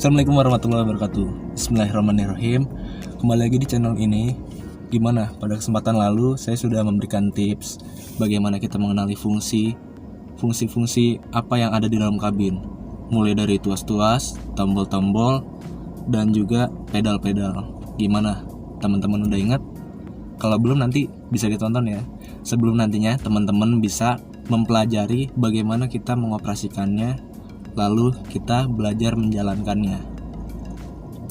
Assalamualaikum warahmatullahi wabarakatuh. Bismillahirrahmanirrahim. Kembali lagi di channel ini. Gimana? Pada kesempatan lalu saya sudah memberikan tips bagaimana kita mengenali fungsi apa yang ada di dalam kabin. Mulai dari tuas-tuas, tombol-tombol, dan juga pedal-pedal. Gimana? Teman-teman udah ingat? Kalau belum nanti bisa ditonton ya. Sebelum nantinya teman-teman bisa mempelajari bagaimana kita mengoperasikannya, lalu kita belajar menjalankannya.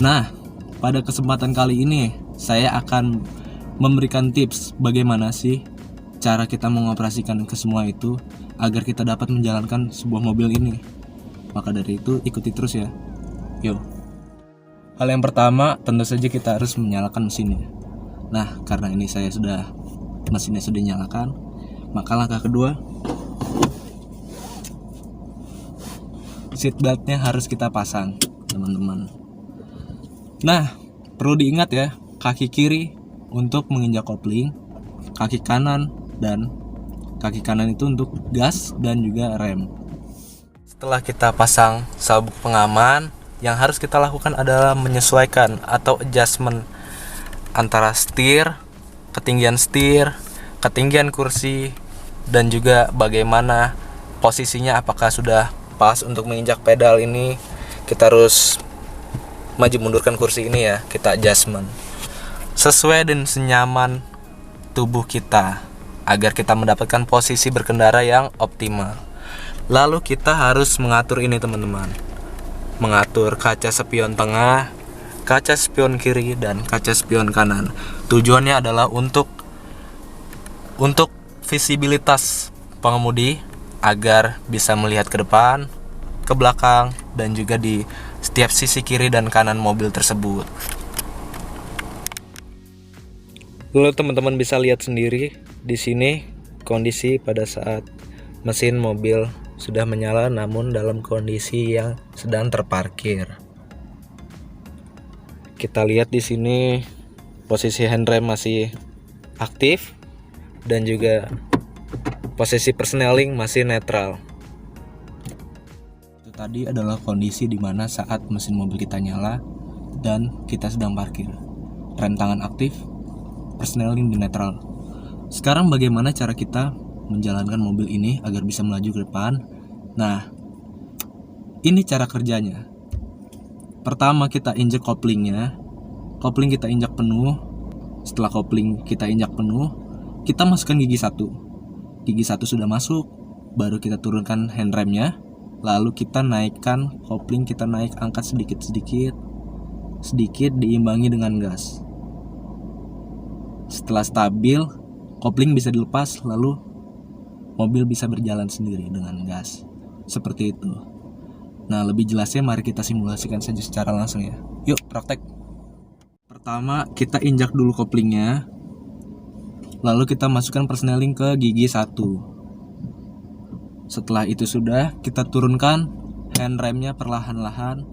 Nah, pada kesempatan kali ini saya akan memberikan tips bagaimana sih cara kita mengoperasikan ke semua itu agar kita dapat menjalankan sebuah mobil ini. Maka dari itu ikuti terus ya. Yuk. Hal yang pertama tentu saja kita harus menyalakan mesinnya. Nah, karena ini mesinnya sudah dinyalakan, maka langkah kedua, seatbeltnya harus kita pasang, teman-teman. Nah, perlu diingat ya, kaki kiri untuk menginjak kopling, kaki kanan itu untuk gas dan juga rem. Setelah kita pasang sabuk pengaman, yang harus kita lakukan adalah menyesuaikan atau adjustment antara ketinggian kursi, dan juga bagaimana posisinya, apakah sudah pas untuk menginjak pedal ini. Kita harus maju mundurkan kursi ini ya, kita adjustment sesuai dan senyaman tubuh kita agar kita mendapatkan posisi berkendara yang optimal. Lalu kita harus mengatur ini, teman-teman, mengatur kaca spion tengah, kaca spion kiri, dan kaca spion kanan. Tujuannya adalah untuk visibilitas pengemudi agar bisa melihat ke depan, ke belakang, dan juga di setiap sisi kiri dan kanan mobil tersebut. Lalu teman-teman bisa lihat sendiri di sini kondisi pada saat mesin mobil sudah menyala namun dalam kondisi yang sedang terparkir. Kita lihat di sini posisi handrem masih aktif dan juga posisi persneling masih netral. Itu tadi adalah kondisi di mana saat mesin mobil kita nyala dan kita sedang parkir. Rem tangan aktif, persneling di netral. Sekarang bagaimana cara kita menjalankan mobil ini agar bisa melaju ke depan? Nah, ini cara kerjanya. Pertama kita injek koplingnya. Kopling kita injak penuh. Setelah kopling kita injak penuh, kita masukkan gigi 1. Gigi 1 sudah masuk, baru kita turunkan handremnya. Lalu kita naikkan kopling, kita angkat sedikit diimbangi dengan gas. Setelah stabil, kopling bisa dilepas, lalu mobil bisa berjalan sendiri dengan gas. Seperti itu. Nah, lebih jelasnya mari kita simulasikan saja secara langsung ya. Yuk, praktek. Pertama, kita injak dulu koplingnya. Lalu kita masukkan persneling ke gigi 1. Setelah itu sudah, kita turunkan handremnya perlahan-lahan.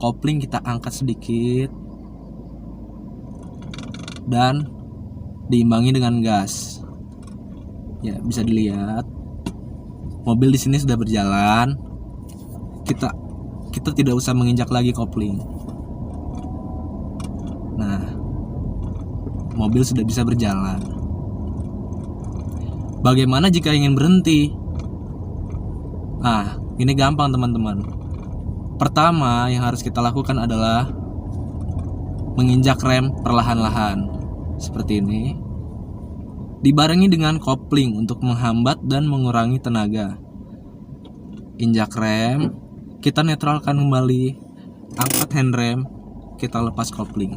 Kopling kita angkat sedikit dan diimbangi dengan gas. Ya, bisa dilihat mobil di sini sudah berjalan. Kita tidak usah menginjak lagi kopling. Nah, mobil sudah bisa berjalan. Bagaimana jika ingin berhenti? Nah, ini gampang, teman-teman. Pertama yang harus kita lakukan adalah menginjak rem perlahan-lahan seperti ini, dibarengi dengan kopling untuk menghambat dan mengurangi tenaga. Injak rem, kita netralkan kembali, angkat handrem, kita lepas kopling.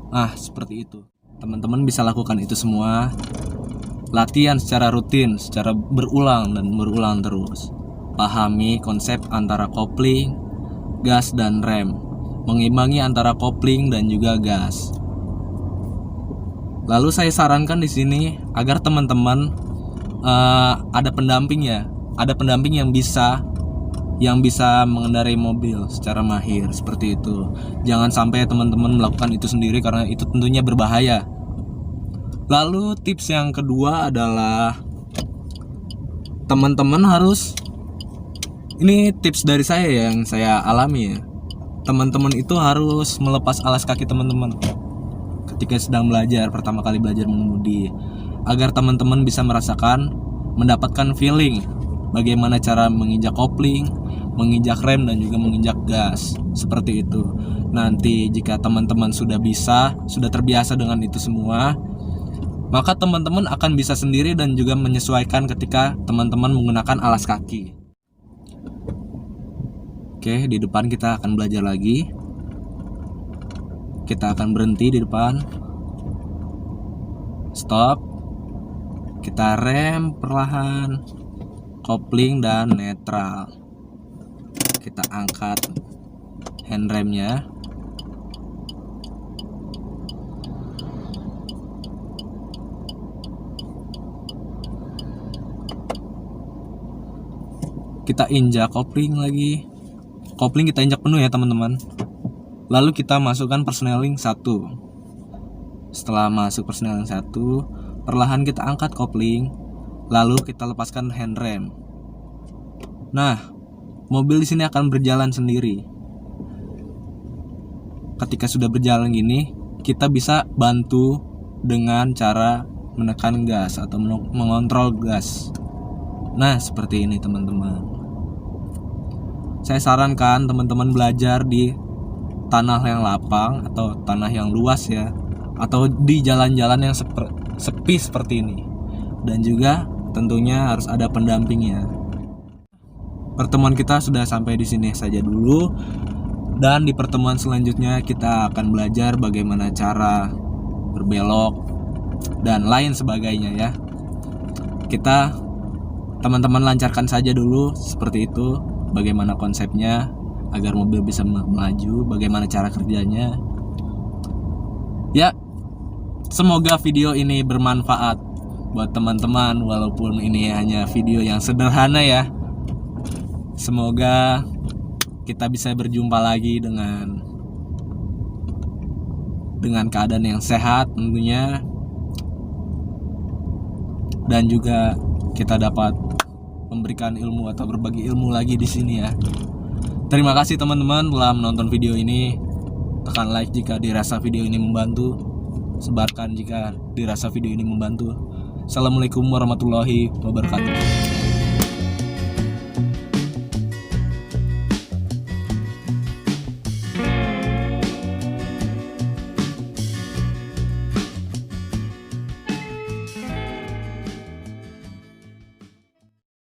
Nah, seperti itu. Teman-teman bisa lakukan itu semua. Latihan secara rutin, secara berulang terus. Pahami konsep antara kopling, gas, dan rem. Mengimbangi antara kopling dan juga gas. Lalu saya sarankan di sini agar teman-teman ada pendamping yang bisa mengendarai mobil secara mahir seperti itu. Jangan sampai teman-teman melakukan itu sendiri karena itu tentunya berbahaya. Lalu tips yang kedua adalah teman-teman harus, ini tips dari saya yang saya alami ya. teman-teman itu harus melepas alas kaki teman-teman ketika sedang belajar, pertama kali belajar mengemudi, agar teman-teman bisa mendapatkan feeling bagaimana cara menginjak kopling, menginjak rem, dan juga menginjak gas. Seperti itu. Nanti jika teman-teman sudah terbiasa dengan itu semua, maka teman-teman akan bisa sendiri dan juga menyesuaikan ketika teman-teman menggunakan alas kaki. Oke, di depan kita akan belajar lagi. Kita akan berhenti di depan. Stop. Kita rem perlahan, kopling dan netral. Kita angkat handremnya. Kita injak kopling lagi. Kopling kita injak penuh ya teman-teman. Lalu kita masukkan persneling 1. Setelah masuk persneling 1, perlahan kita angkat kopling, lalu kita lepaskan handrem. Nah, mobil di sini akan berjalan sendiri. Ketika sudah berjalan gini, kita bisa bantu dengan cara menekan gas atau mengontrol gas. Nah, seperti ini teman-teman. Saya sarankan teman-teman belajar di tanah yang lapang atau tanah yang luas ya, atau di jalan-jalan yang sepi seperti ini. Dan juga tentunya harus ada pendampingnya. Pertemuan kita sudah sampai di sini saja dulu, dan di pertemuan selanjutnya kita akan belajar bagaimana cara berbelok dan lain sebagainya ya. Kita teman-teman lancarkan saja dulu seperti itu, bagaimana konsepnya agar mobil bisa melaju, bagaimana cara kerjanya. Ya, semoga video ini bermanfaat buat teman-teman, walaupun ini hanya video yang sederhana ya. Semoga kita bisa berjumpa lagi dengan keadaan yang sehat tentunya, dan juga kita dapat memberikan ilmu atau berbagi ilmu lagi di sini ya. Terima kasih teman-teman telah menonton video ini. Tekan like jika dirasa video ini membantu. Sebarkan jika dirasa video ini membantu. Assalamualaikum warahmatullahi wabarakatuh.